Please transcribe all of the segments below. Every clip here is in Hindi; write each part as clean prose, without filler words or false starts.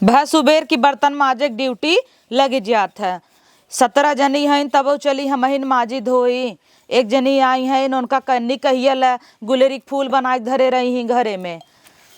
भै सुबेर की बर्तन माजे के ड्यूटी लग जात है। 17 जनी हैं तब चली हमहिन माजी धोई। एक जनी आई है उनका कन्नी कहियल गुलेरी के फूल बनाए धरे रही ही घरे में,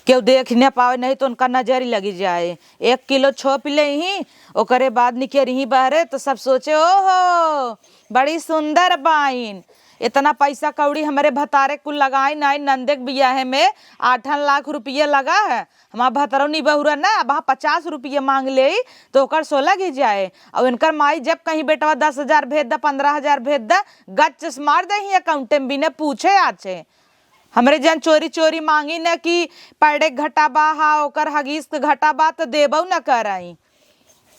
क्यों देख न पावे नहीं तो उनका नजर ही लगी जाए। 1 किलो छोप ले ही ओकरे बाद निके रही बहरे तो सब सोचे ओहो बड़ी सुंदर बाइन, इतना पैसा कौड़ी हमारे भतारे कुल लगाई नाई नंदे के बियाहे में 8 लाख रुपया लगा है। हमारा भतरौनी बहुरा ना अब 50 रुपये मांग ले तो ओकर 16 गिर जाए। और इनकर माई जब कहीं बेटवा 10,000 भेज दा 15,000 भेज दा गच मार दे ही अकाउंटे में बिना पूछे आचे। हमरे जन चोरी चोरी मांगी न कि पैडे घटा बा हा ओकर हगीस घटा बा तो देबो न कराई।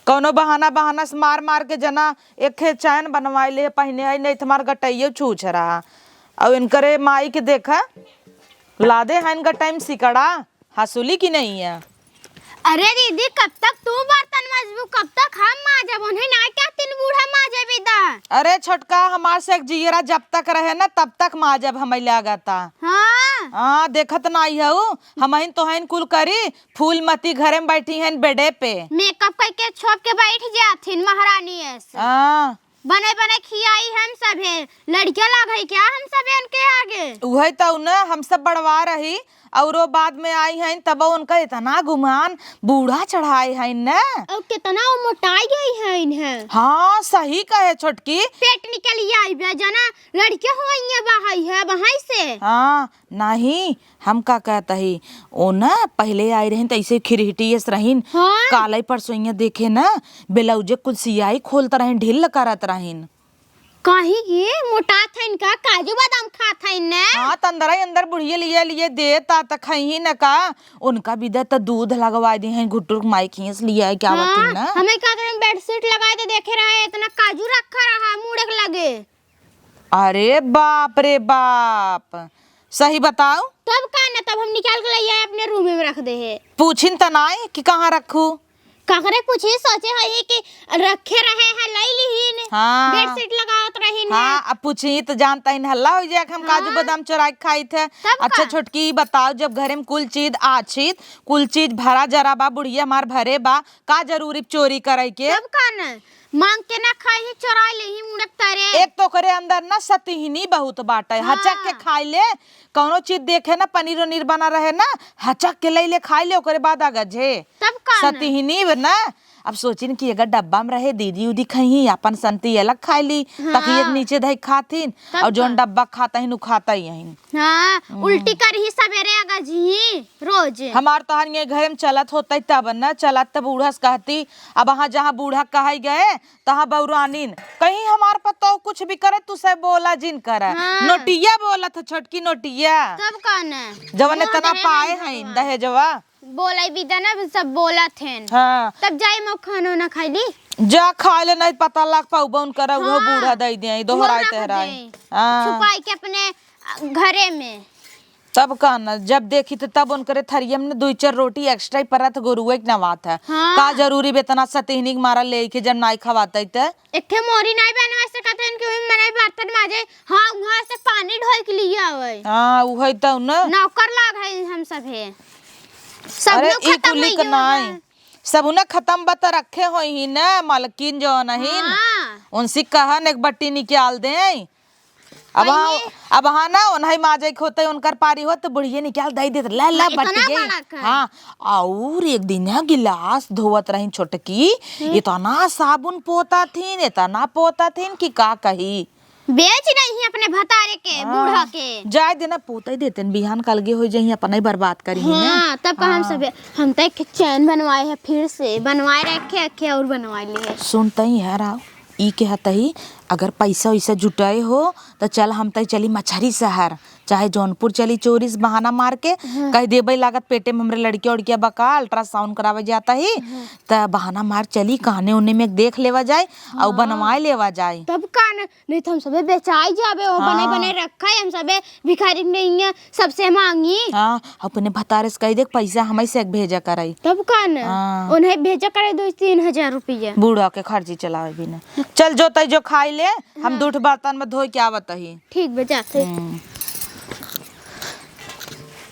कौनो बहाना से मार मार के जना एक चैन बनवाई ले पहने आई नहीं तुम्हार गटैयो छूछ रहा। और इनकरे माई के देखा लादे हैं इनका टाइम सिकड़ा हंसुली की नहीं है। अरे दीदी कब तक तू बर्तन मजबू, कब तक हम माजब? उन्हें ना क्या तीन बूढ़ा माजे बिदा। अरे छोटका हमार से एक जियरा जब तक रहे ना तब तक माजब हमें लगाता। हाँ देखत ना आई हूँ हम तो हैं कुल करी फूल मती घरे में बैठी हैं बेडे पे मेकअप करके छोप के बैठ जाथिन महारानी ऐसे। बने बने खियाई हम सभे लड़कियां लाग क्या हम सभे उनके आगे। वही तो न हम सब बढ़वा रही और वो बाद में आई हैं तब उनका इतना गुमान बूढ़ा चढ़ाए हैं न और कितना वो मोटाई गई है इन्हें। हाँ सही कहे छोटकी पेट निकल आई बे जना लड़कियां हुई बाहई है वहां से। हाँ नहीं हम का कहता ही ओ न पहले आई रही तो ऐसे खिरहिटियस रहीन। हाँ? काले परसोइया देखे न बेलौजे कुल सियाई खोलता रहीन ढील करत रहीन। कहीं ये मोटा था इनका काजू बादाम खा था इन्ने। हाँ तंदरा अंदर बुढ़िया लिए देता त खही न का उनका भी तो दूध लगवा दी है घुटुर माई खींच लिया है क्या हाँ, बतिन ना हमें क्या करें बेडशीट लगाए तो देखे रहे इतना काजू रखा रहा मुड़क लगे। अरे बाप रे बाप सही बताओ तब का ना तब हम निकाल के ले आए अपने रूम में रख दे है। पूछिन तनाई कि कहाँ रखू काकरे पूछी सोचे है कि रखे रहे हैं लई लीन। हाँ बेडशीट लगावत रही ने। हाँ अब पूछी तो जानता ही हल्ला हो जाए हम काजू बादाम चुरा के खाई थे। अच्छा छोटकी बताओ जब घरे में कुल चीज भरा जरा बा बुढ़िया हमार भरे बा का जरूरी चोरी करे के। तब का ना मांग के ना खाई ही चुरा ले ही मुड़क तारे। एक तो करे अंदर ना सतीहनी बहुत बाटे। हाँ। हचक के खाई ले कौनो चीज देखे ना पनीर वनीर बना रहे ना हचक के ले खाई ले ओकरे बाद आगा जे तब का सतीहनी ना। अब सोचिन कि अगर डब्बा में रहे दीदी उदी खही अपन संती अलग खाई ली ताकि एक नीचे दही खातीन और जोन डब्बा खाता ही नु खाता ही यहीं। हाँ उल्टी कर ही सवेरे आगा जी रोज हमार तो ये घर में चलत होता तब न चलत तब बूढ़ा से कहती अब वहाँ जहाँ बूढ़ा कहे गए तहाँ बउरानीन कहीं हमार पतो कुछ भी करे तू सब बोला जिन करे। हाँ। नोटिया बोला था छोटकी नोटिया तब का ना जवन इतना पाए हैं दहेजवा बोला भी ना सब बोला थे। हाँ तब जाए मो खाना ना खाई ली जा खाए ले नहीं पता लग पाऊ बन कर वो बूढ़ा दे दिए दोहराए तेहराए। हाँ छुपाई के अपने घरे में तब का न जब देखी तो तब उनकरे थरियम ने 2-4 रोटी एक्स्ट्रा ही परत गोरुए के नवात है। हाँ। का जरूरी बेतना सतीहनी मारा ले के जब नाई खवाता है एक मोरी नहीं बनवा सकत इनके मने बर्तन माजे। हाँ वहां से पानी ढोई के लिए आवे। हाँ वही तो न नौकर लाग है हम सब है सब अरे लोग खत्म नहीं नहीं सब उन्हें खत्म बता रखे हो ही न मालकिन जो नहीं। हाँ। उनसे कहा एक बट्टी निकाल दे अब हाँ ना उन्हें माजे होते उनकर पारी हो तो बुढ़िया निकाल दे देते ला ला बट्टी गई। हाँ और एक दिन है गिलास धोवत रही छोटकी इतना साबुन पोता थीन इतना पोता थीन कि का कही बेच नहीं अपने भतारे के बूढ़ा के जाए देना पोता ही देते बिहान कल गे हो जाए अपना ही बर्बाद करी। हाँ, तब का हम सब हम तो एक चैन बनवाए है फिर से बनवाए रखे और बनवाए लिए सुनते ही है राव ई के हतही अगर पैसा वैसा जुटाए हो तो चल हम तई चली मछरी शहर चाहे जौनपुर चली चोरी से बहाना मार के कह देबे लागत पेटे में हमरे लड़किया उड़किया बका अल्ट्रासाउंड करावे जाता ही त बहाना मार चली कहने उन्ने में देख लेवा जाए और बनवाए लेवा जाए। तब का नहीं तो हम सबे बेचाई जाबे वो बने बने रखा है हम सबे भिखारी नहीं है सबसे मांगी। हाँ अपने भतारे से कह दे पैसा हमें से भेजा कराई तब का न उन्हें भेजा करे 2-3 रुपया बूढ़ा के खर्ची चलावे बिना। चल जो तई जो खाई ले हम दूठ बर्तन में धोई के आवत ही। ठीक बेचाते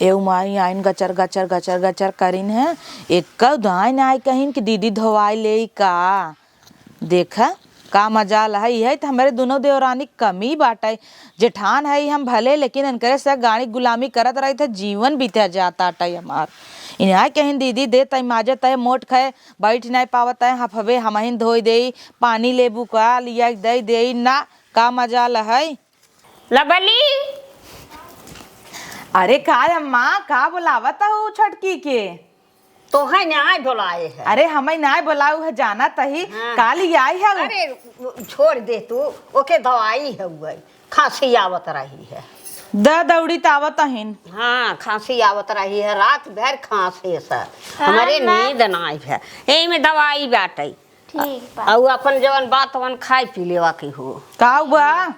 एउ माई आइन गचर गचर गचर गचर करीन है। एक दाइन आय कहीन कि दीदी धोवाई ले का देखा का मजाल है। यही तो हमारे दोनों देवरानी कमी बाटे। जेठान है हम भले, लेकिन इनकरे से गाड़ी गुलामी करत रही थे, जीवन बीते जाता टे हमार। इन्हें कहीं दीदी दे तय माजे तय मोट खाए बैठ नहीं पावत है, हफवे हमहिन धोई दे पानी लेबू का लिया दे ना का मजाल है। लबली अरे का अम्मा का बुलावत हो छटकी के? तो है ना बुलाए है। अरे हमें ना बुलाऊ है, जाना तही हाँ। का लिया आई है। अरे छोड़ दे तू, ओके दवाई है वो खांसी आवत रही है। दौड़ी तावत हिन। हाँ खांसी आवत रही है, रात भर खांसी सर हमारे नींद ना आई है। यही में दवाई बाटे ठीक बा। और अपन जवन बात वन खाई पी लेवा की हो काऊ बा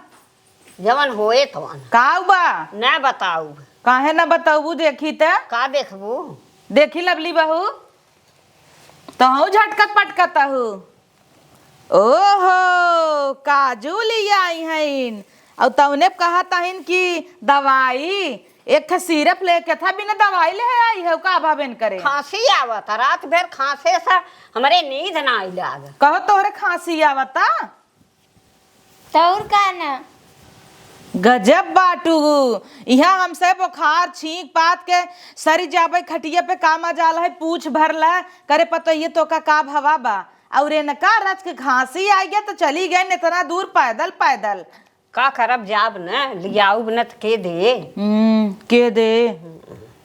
जवन होए तवन काऊ बा न बताऊ काहे न बताऊ देखी त का देखबू। देखी लवली बहू तो हूँ झटकत पटकत हूँ। ओहो काजू लिया आई हईन और तवने कहा तहिन कि दवाई एक सिरप लेके था बिना दवाई ले आई है का भावेन करे। खांसी आवत रात भर खांसे से हमारे नींद ना आई लाग। कहो तोहरे खांसी आवता तौर का ना गजब बाटू। यहाँ हमसे बुखार छींक पात के सरी जाबे खटिया पे का मजाल है, पूछ भरला करे पता ये तो का भवा बा और इनका रच के खांसी आ गया तो चली गए इतना दूर पैदल पैदल। का करब जाब न लियाऊ न त के दे। के दे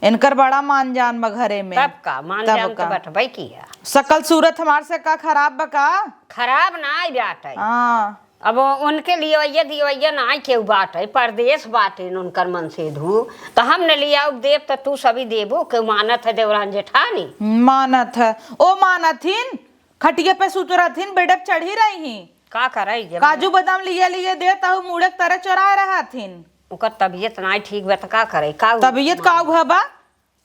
इनकर बड़ा मान जान बा घरे में। तब का मान तब जान का। तो बैठबै किया सकल सूरत हमार से का खराब बा का। खराब ना आई बाटे। हाँ अब उनके लिए दिवैया ना केहू बाटे, परदेश बाटे उनकर मन से धू तो हम न लिया देव तो तू सभी देबो के मानत है देवरान जेठानी। मानत है ओ मानथिन खटिया पे सुतरथिन बेडक चढ़ी रही का करे जब काजू बादाम लिए देता हूँ मुड़े तरह चढ़ा रहा थिन। ओकर तबीयत ना ठीक बा त का करे का तबीयत का भबा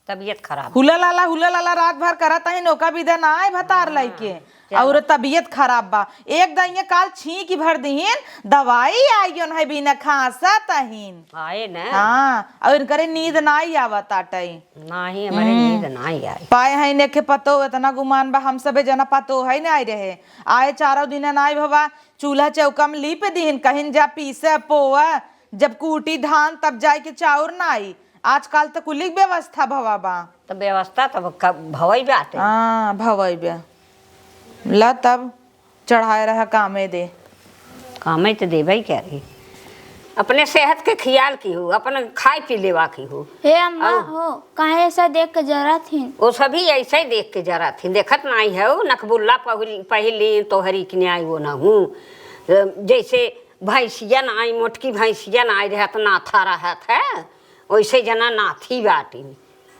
तबीयत खराब हुला लाला रात भर करता ही नौका विदा ना आए भतार लइके और तबीयत खराब बा। एक दइया काल छींक भर दीन दवाई आइयोन है बिना खांसा तहीन। आए न। हाँ और करे नींद ना ही आवत आटई नाही हमारे नींद ना आई पाए है नेखे पतो इतना गुमान बा हम सबे जना पतो है ना आई रहे आए चारों दिन ना आई भवा। चूल्हा चौका में लीप दीन कहीं जा पीसे पोआ जब कूटी धान तब जाए के चाउर ना आई। आजकल तो कुलिक व्यवस्था भवा बा तो व्यवस्था तब भवई बाटे। हाँ भवई बे ला तब चढ़ाए रहा कामे दे कामे तो देबई क्या रही। अपने सेहत के ख्याल की हो, अपन खाए पी लेवा की हो। हे अम्मा हो काहे ऐसा देख के जरा थी। वो सभी ऐसे ही देख के जरा थी देखत नहीं है वो नकबुल्ला पहली तोहरी की न्याय वो ना हूँ। जैसे भैंसिया ना आई मोटकी भैंसिया ना आई रहत नाथा रहत है वैसे जना नाथी बाटी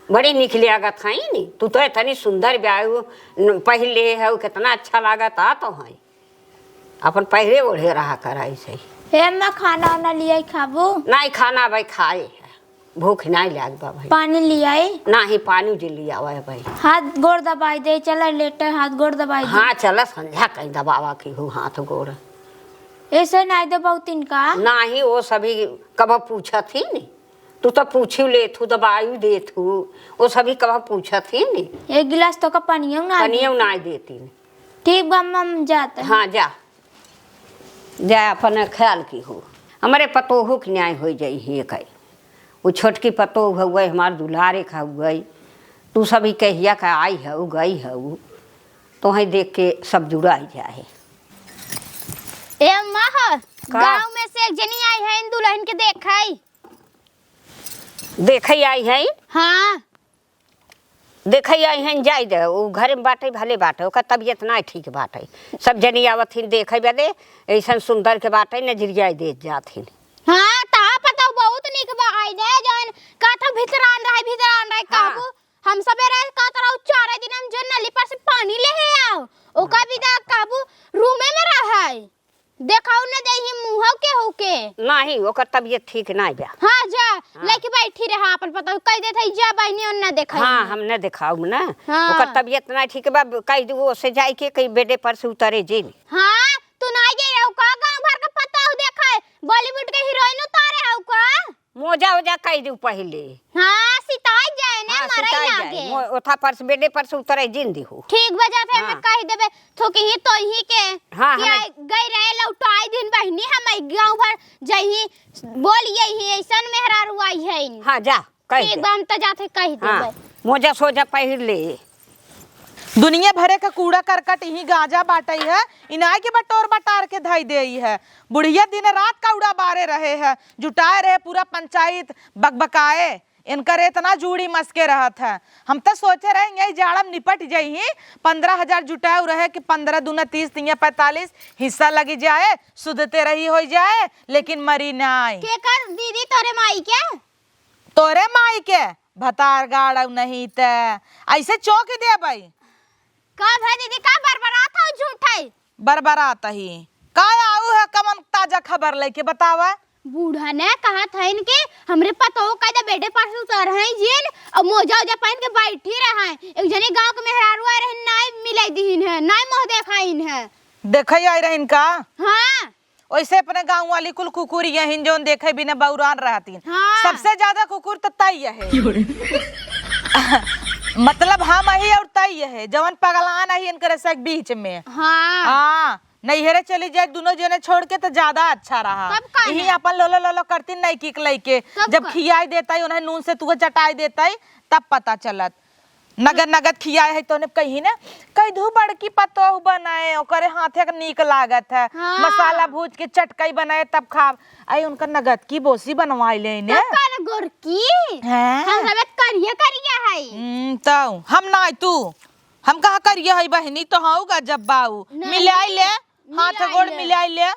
बड़ी निकले आगत है नी। तू तो इतनी सुंदर ब्याह पहले है कितना अच्छा लागत आ तो है अपन पहले ओढ़े रहा कर ऐसे ही। हे अम्मा खाना वाना लिया खाबो नहीं खाना भाई खाए है भूख नहीं लाग बा भाई। पानी लियाई ना ही पानी जे लिया हुआ है भाई। हाथ गोड़ दबाई दे चला लेटे हाथ गोड़ दबाई दे। हाँ चल संध्या कहीं दबावा की हूँ हाथ गोड़ ऐसे नहीं दबाऊ तिनका ना ही वो सभी कब पूछा थी नी। तू तो पूछी ले थू दबाई दे थू वो सभी कब पूछा थी नी। एक गिलास तो का पानियों ना पनियों ना देती नी। ठीक बा अम्मा हम जाते हैं। हाँ जा जा अपन ख्याल की हो हमारे पतोहू की न्याय हो जाई है कई वो छोटकी पतोह हुए हमारे दुलारे खा गई तू सभी कहिया का आई है वो गई है वो तो ही देख के सब जुड़ा जाए। ए अम्मा गांव में से एक जनी आई है इन दुल्हन के देखई देख आई है। हाँ देख आई है जाए दे वो घर में बाटे भले बाटे ओकर तबीयत ना ठीक बाटे सब जनी आवत हिन देखे बदे ऐसा सुंदर के बाटे नजरिया दे जाथिन। हाँ ता पता बहुत निक बा आई दे जन का था भीतरान रहे काबू हम सबे रहे का तरह चार दिन हम जन नली पर से पानी ले आओ ओका भी दा काबू रूमे में रहे देखाऊ न देही मुंह के होके नहीं ओकर तबीयत ठीक ना बा। हाँ जा लेके बैठी रहा अपन पता कह दे थई जा बहनी और ना देखा। हाँ हम न दिखाऊ ना हाँ। ओकर तबीयत ना ठीक बा कह दू से जाई के कहीं बेडे पर से उतरे जी। हाँ तू ना गई रहू का गांव भर का पता हो देखा बॉलीवुड के हीरोइन उतारे हो का मोजा ओजा कह दू पहले। हाँ सिताई जाए ना हाँ, मरई सुताई लागे जाए ओथा पर से बेडे पर से उतरे जिंदी हो। ठीक बजा थे हाँ। मैं कह देबे थोकी ही तो ही के हाँ, कि हमें- आई गई रहे लौटाई दिन बहिनी हम गांव भर जही बोलिए ही ऐसन मेहरारू आई है हाँ जा कह ठीक दे। बा हम तो जाते कह देबे हाँ मोजा सोजा पहिर ले। दुनिया भरे का कूड़ा करकट यही गांजा बाटई है, इनाय के बटोर बटार के धई दे है। बुढ़िया दिन रात कौड़ा बारे रहे है, जुटाए रहे पूरा पंचायत बकबकाए, इनकर इतना जूड़ी मस्के रहत है। हम तो सोचे रहे यही जाड़म निपट जाई 15,000 जुटाए रहे कि 15 दूना 30 3 45 हिस्सा लगी जाए, सुधते रही हो जाए, लेकिन मरी नाई। के कर दीदी तोरे माई के तोरे माई के भतार गाड़ नहीं ते ऐसे चौक दे भाई का भाई दीदी का बरबरात हो झूठाई बरबरात ही का आऊ है कमन ताजा खबर लेके बतावा। बूढ़ा ने कहा था इनके हमरे पतो कायदा बेटे पास उतर हैं जिन और मोजा ओजा पहन के बैठी रहा है। एक जने गांव के मेहरारू आ रहे नाय मिलाई दीन है नाय मोह देखाइन है देखे आई रहिन का हां वैसे अपने गांव वाली कुल कुकुर यही जोन देखे बिना बौरान रहतीन। हाँ। सबसे ज्यादा कुकुर तो तई है मतलब हम ही और तई है जवन पगलान है इनकर से बीच में। हां हाँ नैहरे चली जाए दोनों जने छोड़ के तो ज्यादा अच्छा रहा। तब का यही है? अपन लोलो लोलो करती नहीं किक लइके तब जब का? खियाई देता है उन्हें नून से तू चटाई देता है तब पता चलत नगद नगद खियाए है तो कहीं ना कहीं धू बड़की पतोह बनाए ओकरे हाथे के नीक लागत है। हाँ। मसाला भूज के चटकई बनाए तब खाब आई उनका नगद की बोसी बनवाई ले ने तब का गोरकी हैं? हम सब करिए करिए है तो हम ना तू हम कहा करिए है बहनी तो हाउगा जब बाऊ नहीं, मिलाई ले हाथ मिलाई गोड़ ले। मिलाई ले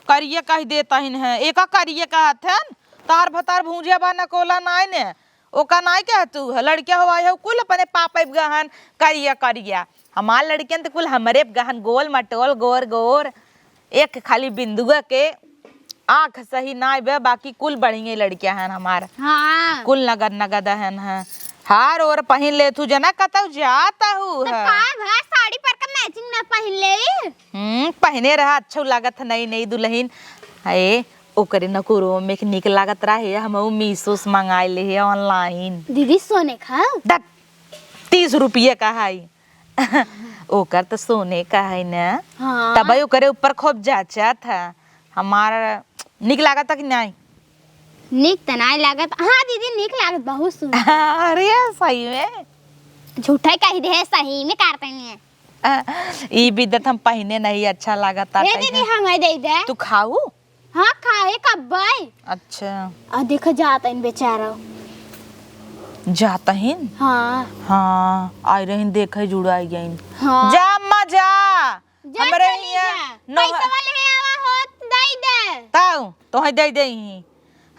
करिए कह देता हिन है एका करिए कहत है तार भतार भूंजिया बा नकोला नाय ने ओका नाय कह तू लड़किया हवा है कुल अपने पापा गहन करिए करिए हमार लड़कियन तो कुल हमरे गहन गोल मटोल गोर गोर एक खाली बिंदुआ के आँख सही नाय बे बाकी कुल बढ़िया लड़किया हैं हमार हां कुल नगद नगद हन है हार और पहन ले तू जना कतौ जाता हूँ तो का भाई साड़ी पर का मैचिंग ना पहन ले पहने रहा अच्छा लागत नई नई दुल्हन है ओकरे नकुरो में निक लागत रहे हम मीशो से मंगाए ले है ऑनलाइन दीदी सोने खा 30 रुपये का है ओकर तो सोने का है ना हां तब ओकरे ऊपर खूब जाचा था हमारा निक लागत कि नहीं निक त नहीं लागत हां दीदी निक लागत बहुत सुंदर अरे सही में झूठा कह दे सही में करते हैं ई बिदत हम पहने नहीं अच्छा लागत हे दीदी हमें दे दे तू खाऊ हां खाए कब भाई अच्छा आ देखो जाता इन बेचारा जाता हिन हां हाँ आई रहीन देखे जुड़ाई गईन हां जा अम्मा जा हमरे यहाँ पैसा वाले है आवा होत दई दे ताऊ तो दे दे ही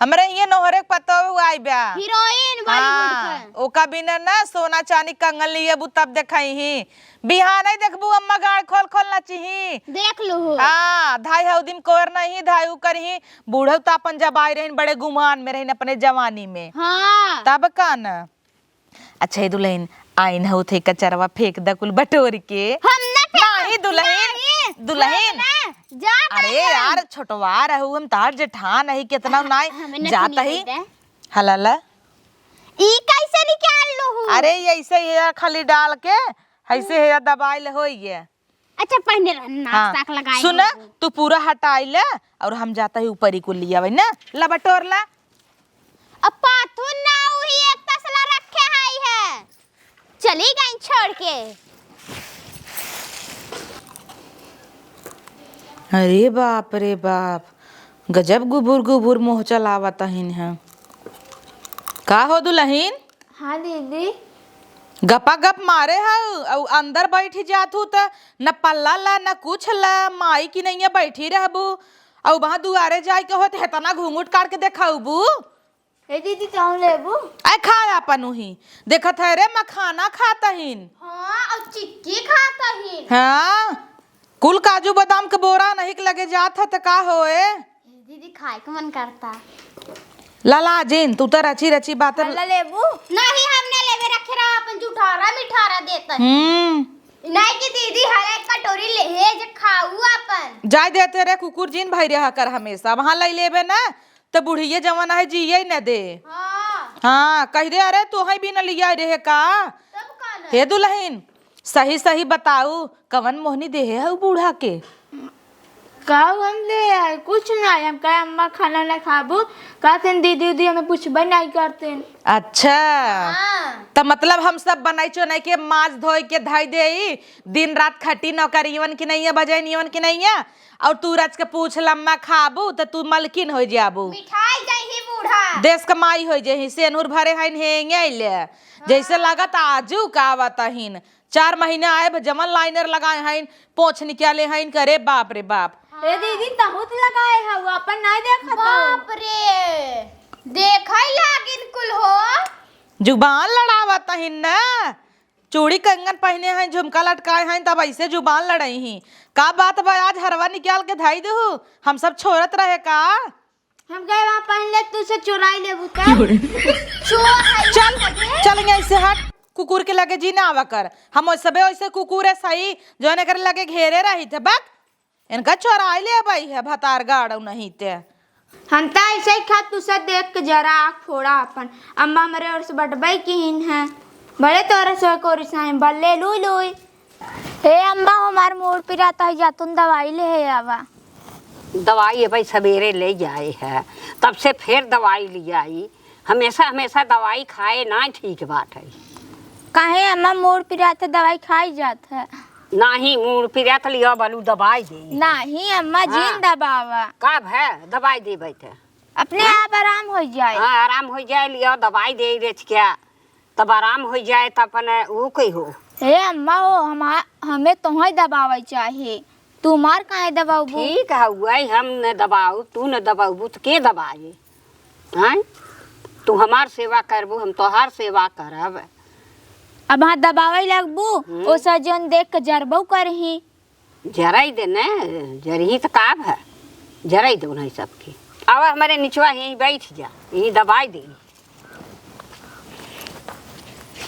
हमरे ये नोहरे पतो आई बा हीरोइन बॉलीवुड का ओका बिना ना सोना चांदी कंगन लिए बु तब देखई ही बिहान नहीं देखबू अम्मा गाड़ खोल खोल ना चिही देख लो हाँ धाई हौदिम कोर नहीं धाई करही बूढ़ो तो अपन जब आई रहीन बड़े गुमान में रहीन अपने जवानी में हां तब का न अच्छा ये दुल्हन आइन हो थे कचरवा फेंक द कुल बटोर के हम ना नहीं दुल्हन दुल्हन जा अरे यार छोटवा रहू हम तार जेठान है कितना हमें नाई न जाता सुनी ही दे। हलाला ई कैसे निकाल लो अरे ये ऐसे ही खाली डाल के ऐसे ही दबाई ले होई है अच्छा पहले नाक साक लगाई सुन तू पूरा हटाई ले और हम जाता ही ऊपर ही को लिया वही ना ला बटोर ला अब पाथू ना हुई एक तसला रखे है चली गई छोड़ के अरे बाप रे बाप गजब गुबुर गुबुर मोह चलावता हिन है का हो दुल्हन हाँ दीदी गपा गप मारे है और अंदर बैठी जातू त न पल्ला ला न कुछ ला माई की नहीं बैठी रहबू और वहां दुआरे जाए के होते हेतना घूंघट काट के देखाऊबू ए दीदी तुम लेबू आई खाया अपन ही देखत है रे मखाना खाता हिन हाँ और चिक्की खाता ही हाँ कुल काजू बादाम के बोरा नहीं के लगे जात है तो का होए दीदी खाए का मन करता लाला जिन तू तो रची रची बात लेबू नहीं हमने लेवे रखे रहा अपन जुठारा मिठारा देता है नहीं कि दीदी हर एक कटोरी ले है जो खाऊ अपन जाय देते रे कुकुर जिन भाई रहा कर हमेशा वहां ले लेबे ना तो बुढ़िए जवान है जिये न दे हाँ हाँ कह दे अरे तू ही भी न लिया रे का तब का हे दुल्हन सही सही बताऊ कवन मोहनी देहे है उ बूढ़ा के। कहू हम ले आए कुछ नहीं, हम कहे अम्मा खाना ना खाबू, कहते दीदी दीदी हमें पूछबे नहीं करते। अच्छा हाँ तो मतलब हम सब बनाई चो नहीं के माछ धोई के धाई दे दिन रात खटी नौकरीवन की नहीं है बजाय नियन की नहीं है और तू रच के पूछ लम्मा खाबू तो तू मलकिन हो जाबू मिठाई जाही बूढ़ा देश कमाई हो जाही सेनुर भरे हन हेंगे ले जैसे लागत आजू का बताहिन 4 महीना आए जमन लाइनर लगाए हन पोछ निकाले हन करे बाप रे बाप। ए दीदी तहुत लगाए है वो अपन नहीं देखा बाप रे देखै लागिन कुल हो। जुबान लड़ावत हिन न चूड़ी कंगन पहने हैं झुमका लटकाए हैं तब ऐसे जुबान लड़ाई ही का बात बा आज हरवा निकाल के धाई दू हम सब छोड़त रहे का। हम गए वहाँ पहन ले तू से चुराई ले बुता चल चल ऐसे हट कुकुर के लगे जी ना आवा कर हम सबे वैसे कुकुर है सही जो ने कर लगे घेरे रही थे बक इनका चोराई ले भाई है भतार गाड़ नहीं ते हम तो ऐसे ही खा तू से देख के जरा आँख फोड़ा अपन अम्मा मेरे और से बटबई की हिन है बड़े तोरे से कोरी साई बल्ले लुई लुई। हे अम्मा हमार मोड़ पिराता है जा तुम दवाई ले है आवा। दवाई भाई सवेरे ले जाए है तब से फिर दवाई ले आई हमेशा हमेशा दवाई खाए ना ठीक बात है। काहे अम्मा मोड़ पिराते दवाई खाई जात है। नाही मूड पिरात लिया बालू दवाई दे नहीं अम्मा जीन दबावा कब है दवाई दे बैठे अपने आप आराम हो जाए। हाँ आराम हो जाए लिया दवाई दे रेच क्या तब आराम हो जाए तब अपन वो कही हो। हे अम्मा हो हमें तुम्हें दबावे चाहिए तू मार काहे दबाऊ ठीक है वही हम न दबाऊ तू न दबाऊ तो के दबाए हैं तू हमार सेवा करबू हम तोहार सेवा करब। अब हाँ दबावे लगबू ओ सजन देख के जरबू करही जराई दे न जरही तो काब है जराई दो नहीं सबके अब हमारे निचवा यहीं बैठ जा यहीं दवाई दे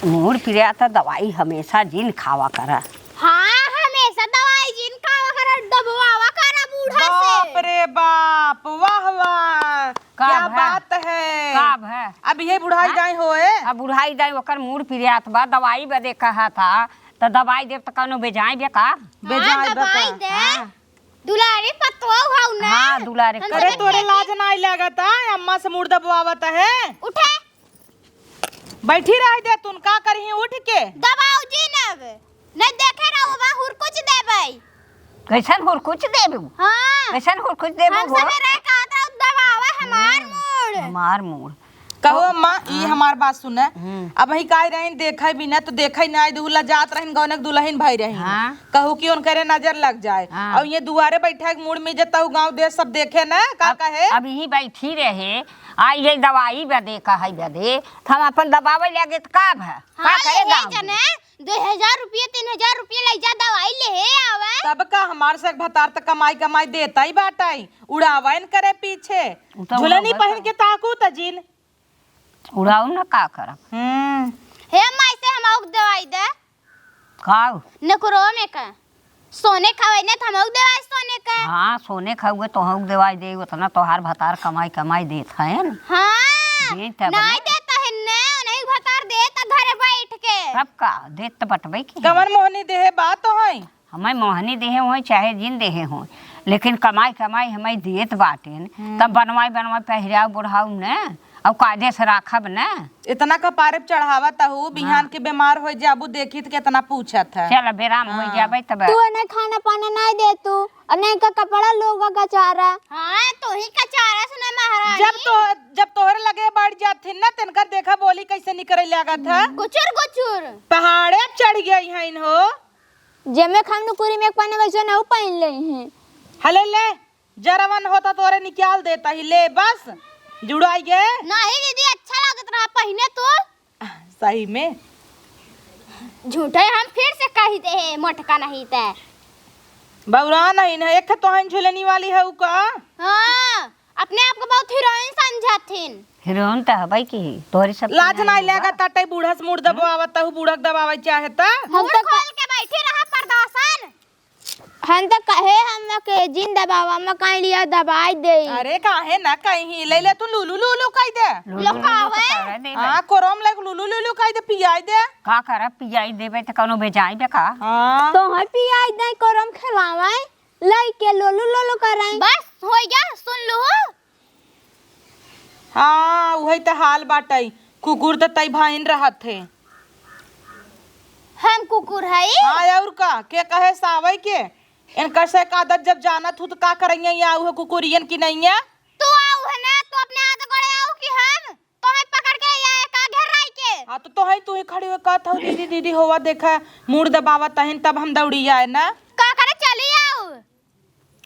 मूड पिरिया तो दवाई हमेशा जिन खावा करा। हाँ हमेशा दवाई जिन खावा करा दबवावा करा बूढ़ा बाप से। रे बाप वाह वाह क्या बात है काब है अब ये बुढ़ाई जाए होए अब बुढ़ाई दाई ओकर मूड पिरियात बा दवाई बदे कहा था तो दवाई देव तो कौनो बेजाए बे का बेजाय हाँ, दवाई बका दे दुलारी पतवा हाउ ना। हाँ दुलारे हम अरे सब तोरे लाज ना लगता है अम्मा से मुर्दा बुआवत है उठे बैठी रह दे तुन का करही उठ के दबाऊ जी नब नहीं देखे रहो बा हुर कुछ देबै। कैसन हो कुछ देबू हाँ कैसन हो कुछ देबू हम सब रह का तो दबावा हमार मूड। हमार मूड कहो अम्मा ये हमार बात सुने अब ही काय रहीन देखै भी ना तो देखै ना दूल्हा जात रहीन गौनक दुल्हन भाई रहीन हाँ। कहू कि उन करे नजर लग जाए हाँ। और ये दुआरे बैठे मूड में जता गांव देश सब देखे ना का कहे अब यही बैठी रहे आई ये दवाई बदे कहे बदे हम अपन दबावे लगे तो काब है का हाँ करेगा ले जने 2000 रुपये 3000 रुपये ले जा दवाई ले आवे। तब का हमार से भतार तक कमाई कमाई देता ही बाटाई उड़ावन करे पीछे उ तो झुलनी उड़ावत पहन के ताकू तजीन उड़ाऊ ना का करब हे माई से हम आउक दवाई दे खाओ नकरो में का सोने खावे ने हम आउक दवाई सोने का। हाँ सोने खाओगे तो हम दवाई दे उतना तोहार भतार कमाई कमाई देत है न हाँ देत है नहीं देता है ने नहीं भतार देता घरे बैठ के। सब का देत तो बटबे की कमर मोहनी देहे बात तो है हमें मोहनी देहे हो चाहे जिन देहे हो लेकिन कमाई कमाई हमें देत बाटे तब बनवाई बनवाई पहराव बुढ़ाऊ न अब कायदे से राखब न इतना कपारे चढ़ावा तहु बिहान के बीमार हो जाबू देखी तो कितना पूछत है चल बेराम हो जाबे तब तू ने खाना पाना नहीं दे तू अने का कपड़ा लोग का चारा। हाँ तो ही का चारा सुना महारानी जब तोहर लगे बढ़ जाती ना तिनकर देखा बोली कैसे निकले लगा था गुचुर गुचुर पहाड़े चढ़ गई है हो जेमे खानु पूरी में पाने वैसे ना पहन ले हैं हले ले जरवन होता तोरे निकाल देता ही ले बस जुड़ाई गे नहीं दीदी अच्छा लागत रहा पहने तो सही में झूठे हम फिर से कही दे मोटका नहीं ते बौरा नहीं ना एक तो हन झुलनी वाली है उ का हाँ अपने आप को बहुत हीरोइन समझाथिन हीरोइन तो हबै की तोहरी सब लाज नहीं लगा ताटे बूढ़ा से मुड़ दबावत हु बूढ़ा दबावे चाहे ता हम तो खोल के बैठी रहा प्रदर्शन। हम तो कहे हम के जिन दबावा में कहीं लिया दवाई दे। अरे काहे ना कहीं ले ले तू लुलु लुलु कह दे। लुकावे हां कोरम ले लुलु लुलु कह दे पियाई दे। का कर पियाई देबे त कोनो बेचाई बे का। हां तो है पियाई दे करम खिलावे लाई के लोलू लोलू कराई। बस हो गया सुन लो। हाँ वही तो हाल बाटई कुकुर तो तई भाइन रहत थे। हम कुकुर है हाँ और का के कहे सावई के इनकर से का आदत जब जाना थू तो का करेंगे या आऊ है कुकुरियन की नहीं है। तू आऊ है ना तू अपने हाथ करे आऊ कि हम तो है पकड़ के या का घेर राई के। हाँ तो तू ही खड़ी हुई कहत हो दीदी दीदी होवा देखा मुड़ दबावा तहिन तब हम दौड़ी आए ना। का करे चली आऊ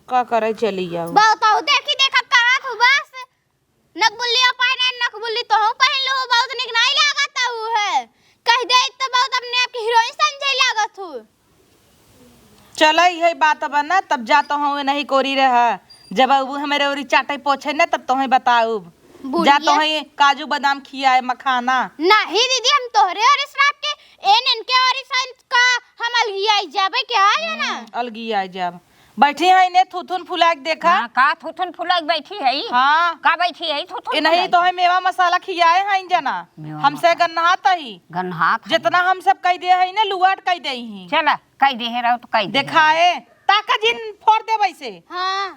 का करे चली जाओ बताओ देखी देखा करत हूं बस नकबुल्ली पाए नकबुल्ली तो हो पहन लो बहुत निक नहीं लागत हूं है कह दे तो बहुत अपने आप की हीरोइन समझे लागत हूं। चल यही बात बना तब जाता हूँ नहीं कोरी रहा जब वो हमारे ओरी चाटे पोछे ना तब तो बताऊ जा तो काजू बादाम खियाए मखाना। नहीं दीदी हम तोहरे और इसराफ के एन के और इस का हम अलगिया जाबे क्या है ना अलगिया जब बैठी है ने थुथुन फुलाक देखा। हाँ, का थुथुन फुलाक बैठी है। हाँ का बैठी है थुथुन नहीं तो है मेवा मसाला खियाए हैं जना हमसे गन्नहात ही गन्हा जितना हम सब कह दे है ना लुआट कह दे ही। चला कह दे रहो तो कह दिखाए ताका जिन फोड़ दे वैसे। हां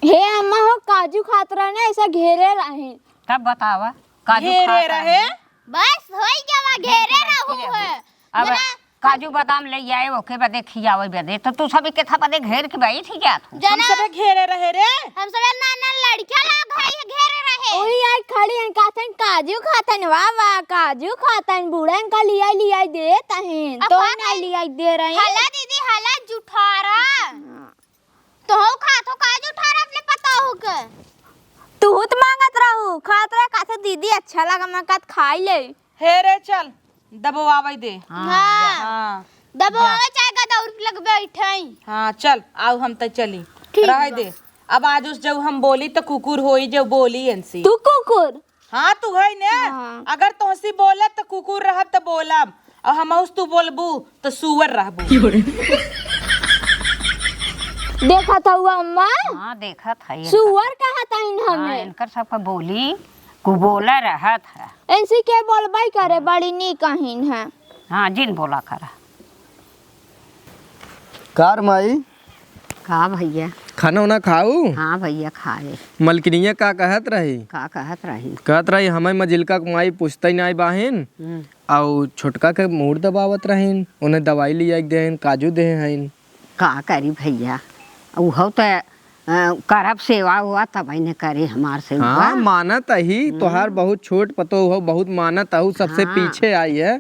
हे अम्मा हो काजू खात रहे ना ऐसा घेरे रहे तब बतावा काजू घेरे रहे बस होई जावा घेरे रहू है। अब काजू बादाम ले आए ओके बदे खियावे बदे तो तू सब के था बदे घेर के बैठ ही जात हम सब घेरे रहे रे हम सब नाना लड़का लोग है घेरे रहे। ओही यार खड़ी हैं काथन काजू खातन वाह वाह काजू खातन बूढ़न का लिया दे तहन तो ना लिया दे रहे हला दीदी हला जुठारा तो हो खा तो काजू उठारा अपने पता हो के तू तो मांगत रहू खात रहे काथे दीदी अच्छा लगा मैं कात खाई ले। हे रे चल दबवावे दे। हां हाँ दबावे चाहे गदौर लग बैठई। हाँ चल आओ हम तो चली रह दे अब आज उस जब हम बोली तो कुकुर होई जो बोली इनसी तू कुकुर हाँ तू है ने हाँ। अगर तुहसी बोले तो कुकुर रहब तो बोलब और हम तू बोलबू तो सुअर रहबू। देखा था हुआ अम्मा हां देखत है सुअर कहा था इन हाँ, हमें इनकर सबका बोली कुबोला रहत है। ऐसी के बोलबाई करे बड़ी नी कहीन है। हाँ जिन बोला करा कार माई का भैया खाना उना खाऊ। हाँ भैया खाए मलकिनिया का कहत रही का कहत रही कहत रही हमें मजिलका के माई पूछते नहीं बाहिन और छोटका के मूड दबावत रहीन उन्हें दवाई लिया देन काजू दे हईन का करी भैया उहो तो करब सेवा हुआ तब ने करे हमार से हाँ मानत ही तोहार बहुत छोट पतो हो बहुत मानत हो सबसे हाँ। पीछे आई है।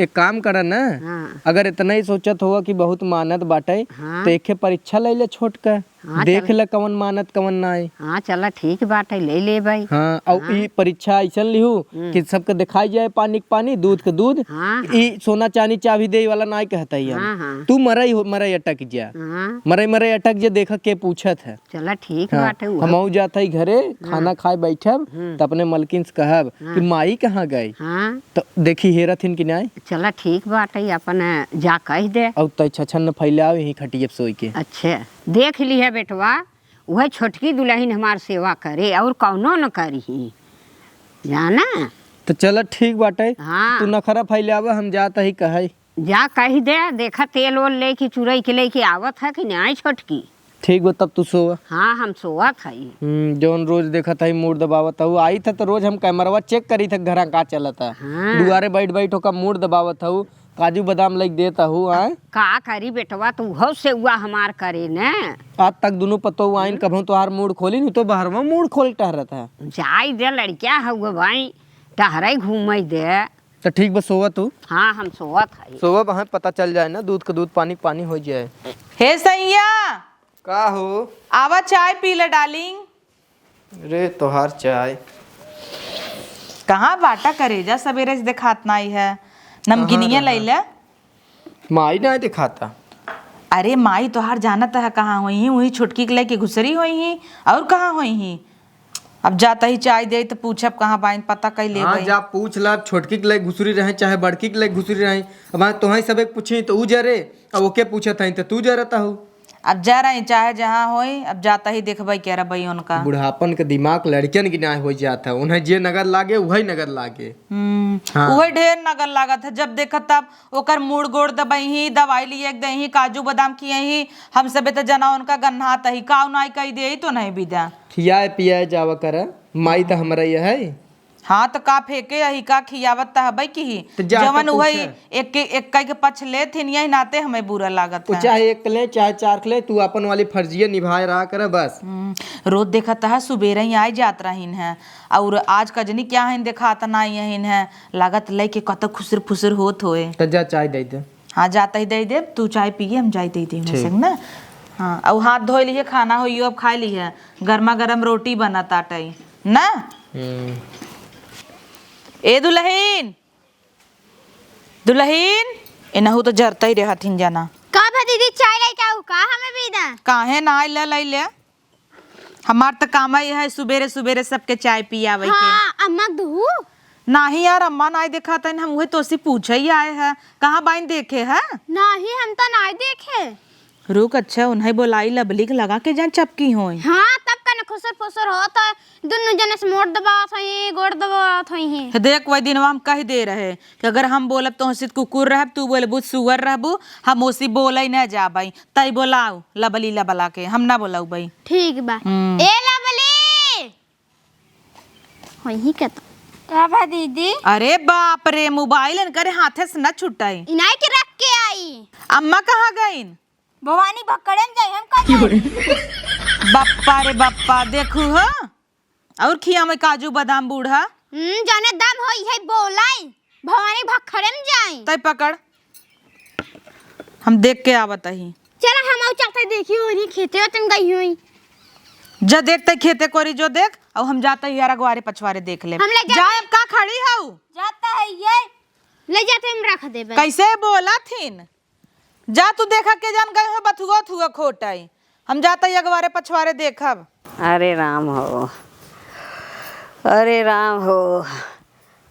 एक काम कर ना हाँ। अगर इतना ही सोचत हुआ कि बहुत मानत बाटे हाँ। तो एक परीक्षा ले ले छोट का हाँ, देख ले कवन मानत कवन ना आई। हाँ चला ठीक बात है ले ले भाई। हाँ और ई परीक्षा ऐसा लिहू कि सबके दिखाई जाए पानी के पानी दूध के दूध हाँ। ई सोना चांदी चाबी दे वाला ना कहता ही हाँ, हाँ। तू मरई अटक जा हाँ मरई अटक जे देखा के पूछत है। चला ठीक हाँ, बात है हम जात है घरे खाना खाए बैठब तो अपने मलकिन से कहब कि माई कहाँ गई हाँ तो देखी हेरथिन कि नहीं चला ठीक बात है अपन जा कह दे। और तय छछन फैलाओ यही खटियब सोई के। अच्छा देख ली है बेटवा वह छोटकी दुल्हन हमार सेवा करे और कौनो न करी जाना। तो चल ठीक बाटे हाँ। तू नखरा फैलाव हम जात ही कहे जा कह दे देखा तेल ओल ले की चुरई के ले के आवत है कि नहीं छोटकी। ठीक बा तब तू सो। हाँ हम सोवत है। जौन रोज देखा था मूड दबावत हूँ आई था तो रोज हम कैमरवा चेक करी था घर का चलता हाँ। दुआरे बैठ बैठ होकर मूड दबावत हूँ काजू बादाम लग देता हूँ का करी बेटवा तू हो से हुआ हमार करे न आज तक दोनों पतो आइन कभी तोहार मूड खोली नहीं तो बाहर में मूड खोल टहरत है। जाई दे लड़किया हुआ भाई टहरे घूम दे। तो ठीक बस सोवा तू। हाँ हम सोवत है। सोवा वहाँ पता चल जाए ना दूध का दूध पानी पानी हो जाए। हे सैया का हो आवा चाय पी ले डार्लिंग। रे तोहार चाय कहाँ बाटा करेजा सवेरे से दिखात नहीं है नमकीनिया लैला माई नहीं दिखाता। अरे माई तोहार जानत है कहाँ हुई ही वही छुटकी के लेके घुसरी हुई ही और कहाँ हुई ही अब जाता ही चाय दे तो पूछब कहाँ बाइन पता कई ले हाँ जा पूछ ला छोटकी के लिए घुसरी रहे चाहे बड़की के लिए घुसरी रहे अब तुम्हें सब एक पूछी तो ऊ जरे और ओके पूछत है तो तू जरता हो। अब जा रही चाहे जहाँ होई, अब जाता ही देखबई क्या रबई उनका। बुढ़ापन के दिमाग लड़कियन की ना हो जाता है, उन्हें जे नगर लागे वही नगर लागे। हाँ। वही ढेर नगर लागत है, जब देखा तब ओकर मूड गोड़ दबई ही, दवाई लिए दही, काजू बादाम किए ही, हम सब तो जना उनका गन्ना तही काव नाई कही दे तो नहीं बिदा। खियाए पियाए जावा कर माई तो हमारा ये है। हाँ तो का फेंके यही का खियावत त हबई की ही, तो जाके जवन वही पूछे। एक के पछ ले थिन, यही नाते हमें बुरा लागत वो है। चाहे एक ले चाहे चार ले, तू अपन वाली फर्जिया निभाए रहा कर बस। रोज देखता है सुबेरे ही आई जात रहीन है, और आज कजनी क्या है दिखाता ना यहीन है, लागत ले के कत खुसर फुसर होत होए। तो जा चाय दे दे। हाँ जाता ही दे दे, तू चाय पिए हम चाय दे दे संग ना। हाँ अब हाथ धो लिए, खाना हो अब खा ली है, गर्मा गर्म रोटी बना ताटई ना। ए दुल्हन दुल्हन इनहू तो जरता ही रहा थिन जाना। का भा दीदी चाय लाई का का हमें भी दा। काहे ना लई ले, हमार तो काम ही है सुबेरे सुबेरे सबके चाय पियावे के। हाँ अम्मा दू नाही यार, अम्मा नाई देखा था, हम वही तो से पूछे ही आए हैं, कहाँ बाइन देखे है। नहीं हम तो नहीं देखे। रुक, अच्छा उन्हें बोलाई लबली के लगा के जान चपकी होई। हाँ तब का न खुसर फुसर होता है, दोनों जने से मोड़ दबावत हई, गोड़ दबावत हई। देख वही दिन हम कह दे रहे कि अगर हम बोलब तो हंसित कुकुर रहब, तू बोलबू सुअर रहबू, हम ओसी बोले न जाबई, तई बोलाऊ लबली लबला के, हम ना बोलाऊ बई। ठीक बा। ए लवली वही कहता का भा दीदी? अरे बाप रे, मोबाइल करे हाथे से न छुटाई। इनाई के रख के आई। अम्मा कहाँ गईन? भवानी भक्कड़न जाई हम का बप्पा रे बप्पा, देखू हो और खिया में काजू बादाम बूढ़ा। जाने दम होई है बोलाई, भवानी भखरम जाई। तय पकड़, हम देख के आवत ही। चला हम चलते देखी होनी खेते वतन गई हुई। जा देखते खेते कोरी जो देख, और हम जाते ही यार अगवारे पछवारे देख ले। हम ले जाते- जाए अब का खड़ी हऊ? जाता है ये ले जाते हम रख देबे। कैसे बोला थीन? जा तू देखा के जान गए हो बथुआ थुआ खोटाई, हम जाते ही अगवारे पछवारे देखब। अरे राम हो, अरे राम हो।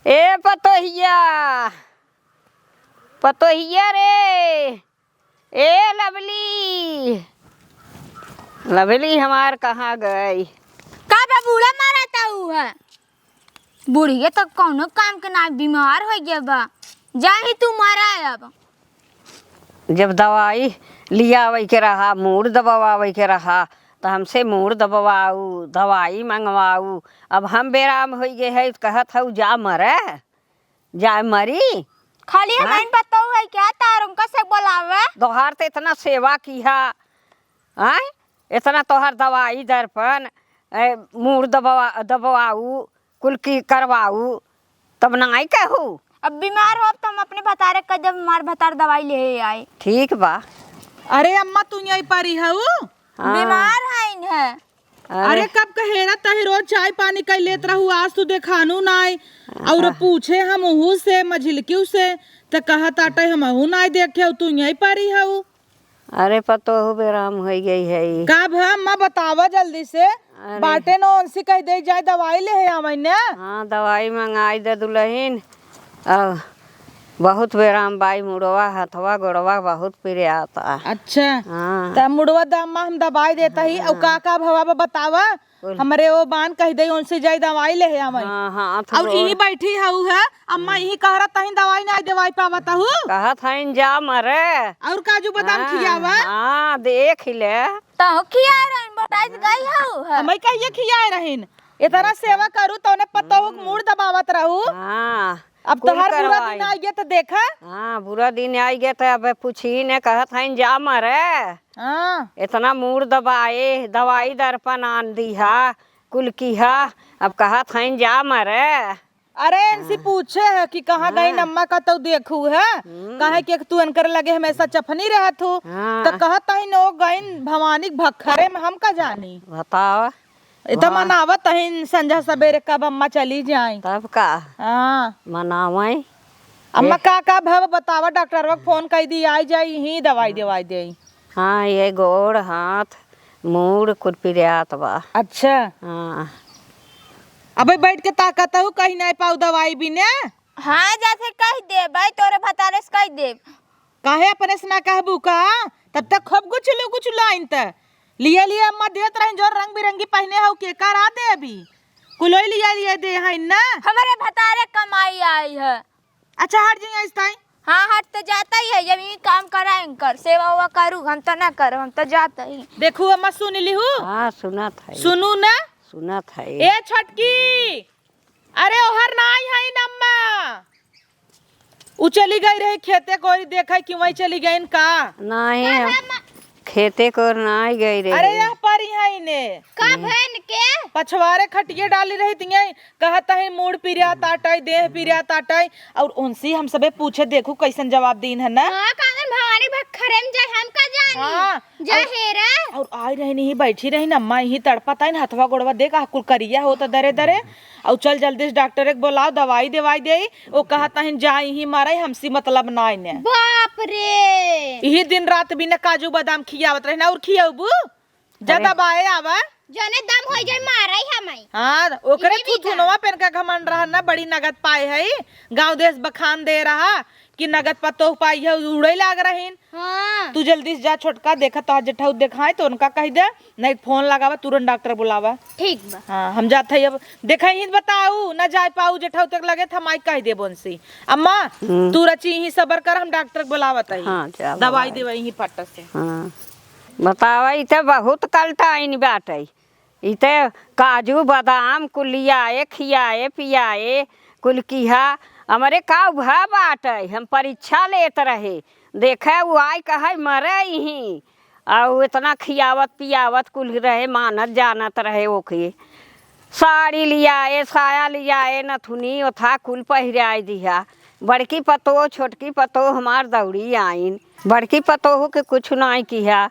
ए पतोहिया, पतोहिया रे, ए लवली, लवली हमार कहाँ गई? का बा बूढ़ा मारा था है बूढ़ी तो कौनो काम के ना, बीमार हो गया बा, जा ही तू मारा है। अब जब दवाई लिया वही के रहा, मूड दबावा वही के रहा, तो हमसे मूड दबाऊ दवाई मंगवाऊ। अब हम बेराम हो गए है, कहत हूँ जा मरे, जा मरी। खाली हमें पता है क्या तार उनका से बोलावे। तोहार तो इतना सेवा किया, आय इतना तोहार दवाई दर्पण मूड दबाऊ कुल की करवाऊ, तब नहीं कहू। अब बीमार हो तो हम अपने भतारे का जब मार भतार दवाई ले आए। ठीक बा। अरे अम्मा तू यही पारी हऊ? बीमार है इन्हें। अरे कब कहेरा तही रोज चाय पानी कर लेत रहू, आज तू देखानू नाई, और पूछे हम उहू से मझिलक्यू से तो कहत आटे हम अहू नाई देखे, तू यही पारी हऊ? अरे पतो हो बेराम हो गई है। का भा अम्मा बतावा जल्दी से, बाटे न उनसे कह दे जाए दवाई ले आवे न। हाँ दवाई मंगाई दे दुल्हन, बहुत बेराम बाई, मुड़वा हथवा गोड़वा बहुत पीरे आता। अच्छा हाँ तब मुड़वा दामा हम दवाई देता ही, और का भवा बतावा, हमरे वो बान कह दे उनसे जाए दवाई ले आवे। हाँ हाँ और यही बैठी हऊ है अम्मा, यही कह रहा तही दवाई नहीं दवाई पावत हूँ, कहत हईन जा मरे। और काजू बादाम खियावा। हाँ देख ले, तो खिया रही बताई गई हो। हमें कहिए खियाए रहीन, इतना सेवा करूँ तो उन्हें पता हो मूड दबावत रहू। हाँ अब कुल तोहर पूरा करवाई। दिन आ गया तो देखा। हाँ बुरा दिन आई गया तो अब पूछी ने, कहत हईन जा मरे, हाँ इतना मूड दबाए, दवाई दर्पण आन दिहा कुल किहा, अब कहत हईन जा मरे। अरे इनसे पूछे है कि कहाँ गई अम्मा का, तो देखू है कहे कि तू अनकर लगे हमेशा चफनी रहत हो, हाँ। तो कहत ही नो गई भवानी भखरे में, हम का जानी। बताओ इतना मनावत ही संझा सवेरे कब अम्मा चली जाए। तब का हाँ मनावई। अम्मा का भव बतावा, डॉक्टर वक्त फोन कर दी आई जाई ही दवाई दवाई दे। हाँ ये गोड़ हाथ मूड कुल पिरियात बा। अच्छा हाँ अबे बैठ के ताकत हूँ, कहीं नहीं पाऊ दवाई भी ने। हाँ जैसे कह दे भाई, तोरे भतारे से कह दे काहे अपने से ना कहबू का तब तक खूब कुछ लाइन त लिए लिए अम्मा देत रही जो रंग बिरंगी पहने हो के करा दे अभी कुलोई लिया दे है ना हमारे भतारे कमाई आई है। अच्छा हट जाइए इस टाइम। हाँ हट तो जाता ही है, जब ये काम कराएं कर सेवा हुआ करूँ, हम तो ना करो, हम तो जाता ही। देखू अम्मा सुन ली हूँ। हाँ सुना था, सुनू ना सुना था। ए छोटकी, अरे ओहर नाई है नम्मा उ चली गई रही खेते कोई देखा कि वही चली गई का नहीं हम खेते को नहीं गई रे। अरे यहाँ पर ही है ने का बहन के पछवारे खटिए डाली रही थी कहता है मूड पिरिया ताटाई देह पिरिया ताटाई और उनसे हम सबे पूछे देखो कैसन जवाब दीन है ना। हां कागन भवानी भखरे में जाए हम का जानी। हाँ, जा हेरा और आई रही नहीं बैठी रही नम्मा यही तड़पता है हथवा गोड़वा देखा कुल करिया होता दरे दरे और चल जल्दी से डॉक्टर एक बुलाओ दवाई देवाई दे वो कहता है जा ही मारा हमसी मतलब ना ने। बाप रे यही दिन रात बिना काजू बादाम खियावत रहे ना और खियाबू ज्यादा बाए आवा जने दम हो जाए मारई हमई। हाँ ओकरे थुथुनवा पेन का घमंड रहा ना बड़ी नगद पाए है गांव देश बखान दे रहा कि नगद पतो पाई है उड़े लाग रहीन। हां तू जल्दी से जा छोटका देखा तो जेठा दिखाए तो उनका कह दे नहीं फोन लगावा तुरंत डॉक्टर बुलावा। ठीक बा। हाँ हम जाते हैं अब देखा ही बताऊ ना जा पाऊ जेठा तक लगे था माई कह दे बोनसी अम्मा तू रची ही सबर कर हम डॉक्टर बुलावत है। हाँ, जा दवाई देवाई ही पट्ट से। हाँ बतावा इते बहुत कलटा इन बाटे इते काजू बादाम कुल लियाए खियाए पियाए कुल किहा हमारे का भा बाटे हम परीक्षा लेत रहे देखे वो आई कहे मरे ही और इतना खियावत पियावत कुल रहे मानत जानत रहे ओके साड़ी लियाए साया लियाए नथुनी ओथा कुल पहिराए दिया। बड़की पतो छोटकी पतो हमार दौड़ी आइन बड़की पतोह के कुछ नहीं किया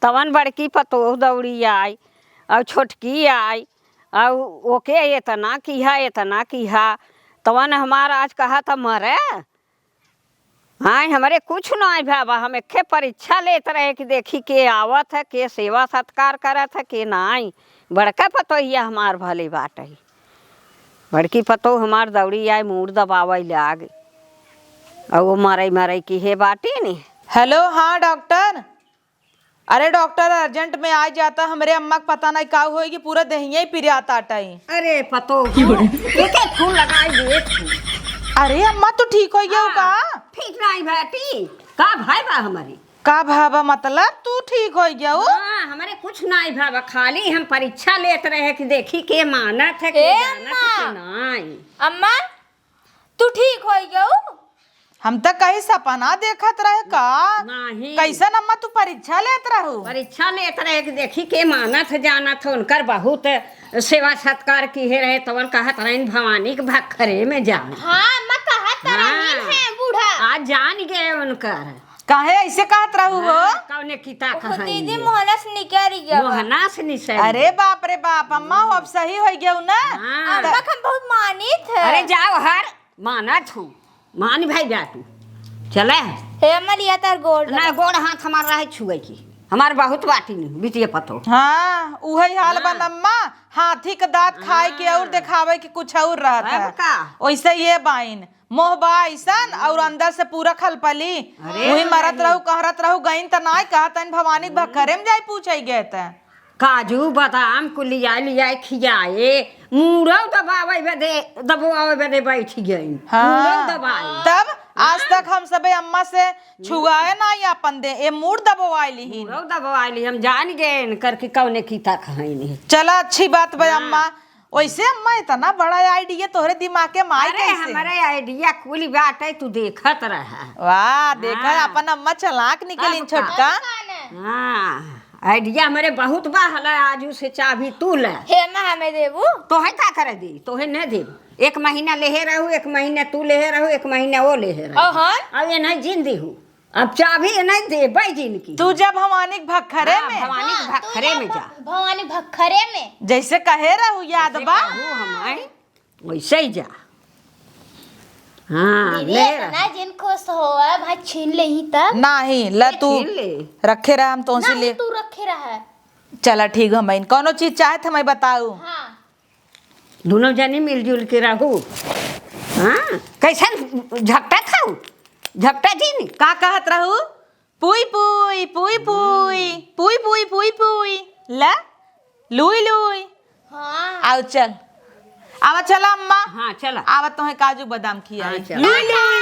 तवन बड़की पतोह दौड़ी आई और छोटकी आई और ओके इतना किया तवन हमारा आज कहा था मरे। हाँ हमारे कुछ नहीं भाबा हम एक परीक्षा लेते रहे कि देखी के आवत है के सेवा सत्कार करत है के नहीं। बड़का पतो ही हमार भले बाट है बड़की पतो हमार दौड़ी आए मूड दबावे लाग और वो मरई की है बाटी नहीं। हेलो हाँ डॉक्टर, अरे डॉक्टर अर्जेंट में आ जाता हमारे अम्मा को पता नहीं का होगी पूरा दहिया ही पिरियाता टाई। अरे पतो एक फूल लगाई दे अरे अम्मा तू ठीक हो गया का? ठीक नहीं बाटी का भाई बा हमारी का भाबा मतलब तू ठीक हो गया? हाँ हमारे कुछ नहीं भाबा खाली हम परीक्षा लेते रहे कि देखी के मानत है के जानत है के नहीं। अम्मा तू ठीक हो गया? हम तो कहीं सपना देखत रहे का नहीं कैसन अम्मा तू परीक्षा लेत रहू? परीक्षा लेते रहे कि देखी के मानत जानत है उनकर बहुत सेवा सत्कार की है रहे तवन कहत रहे भवानी के भखरे में जान। हां अम्मा कहत रहीन है बूढ़ा आज जान गए उनकर काहे ऐसे कहत रहू हो? कौने किता कहां दीदी मोहना से निकल गया। मोहना से निसे अरे बाप रे बाप अम्मा हो अब सही हो गया ना। हाँ। अम्मा का बहुत मानित है। अरे जाओ हर मानत हूँ मान भाई जा तू चले हे अम्मा लिया तार गोड़ ना गोड़ हाथ हमार रहे छुए की हमार बहुत बाटी नहीं बिटिया पतो। हाँ उही हाल बा अम्मा हाथी के दांत खाए के और दिखावे के कुछ और रहता अब का? है वैसे ये बाइन मोह बा ऐसन और अंदर से पूरा खलपली वही मरत रहू कहरत रहू गईन त नाय कहतन भवानी भखरे में जाई पूछे गए त काजू बादाम को लिया खियाए मुड़ो दबावे बदे बैठ गई। हाँ। दबाई तब आज तक हम सबे अम्मा से छुआए ना या अपन दे ए मूड दबवाइली ही। मुड़ो दबाई हम जान गए करके कौने कीता कहाई नहीं। चला अच्छी बात भाई अम्मा वैसे अम्मा इतना बड़ा आइडिया तोहरे दिमाग के माई अरे कैसे? हमारे आइडिया कुल बात है तू देखत रहा। वाह देखा अपन अम्मा चलाक निकली अब का? छोटका। हाँ आइडिया हमारे बहुत बा हला आजू से चाबी तू ले हे अम्मा हमें देबू तो है का करे दी तो है न दे एक महीना लेहे रहू एक महीना तू लेहे रहू एक महीना वो लेहे रहू और अब ये नहीं जिंदी हूँ अब चाबी नहीं दे बाई जिन की तू जब भवानी के भखरे में भवानी के भखरे में जा भवानी भखरे में जैसे कहे रहू याद बा हमारे वैसे ही जा। हाँ दीदी ले इतना जिन खुश होआ भाई छीन ले ही तब नहीं ल तू छीन ले। रखे रहा हम तो ना ले तू रखे रहा। चला ठीक है मैं कोनो चीज चाहे था मैं बताऊ। हां दोनों जनी मिलजुल के रहू। हाँ कैसन झपटा खाऊ झपटा जी ने का कहत रहू? पुई पुई पुई पुई पुई पुई पुई पुई ला लुई लुई। हाँ आओ चल, आवा चला अम्मा। हाँ चला। आवा तुम्हें काजू बादाम खिया हाँ, चल। Louis Louis.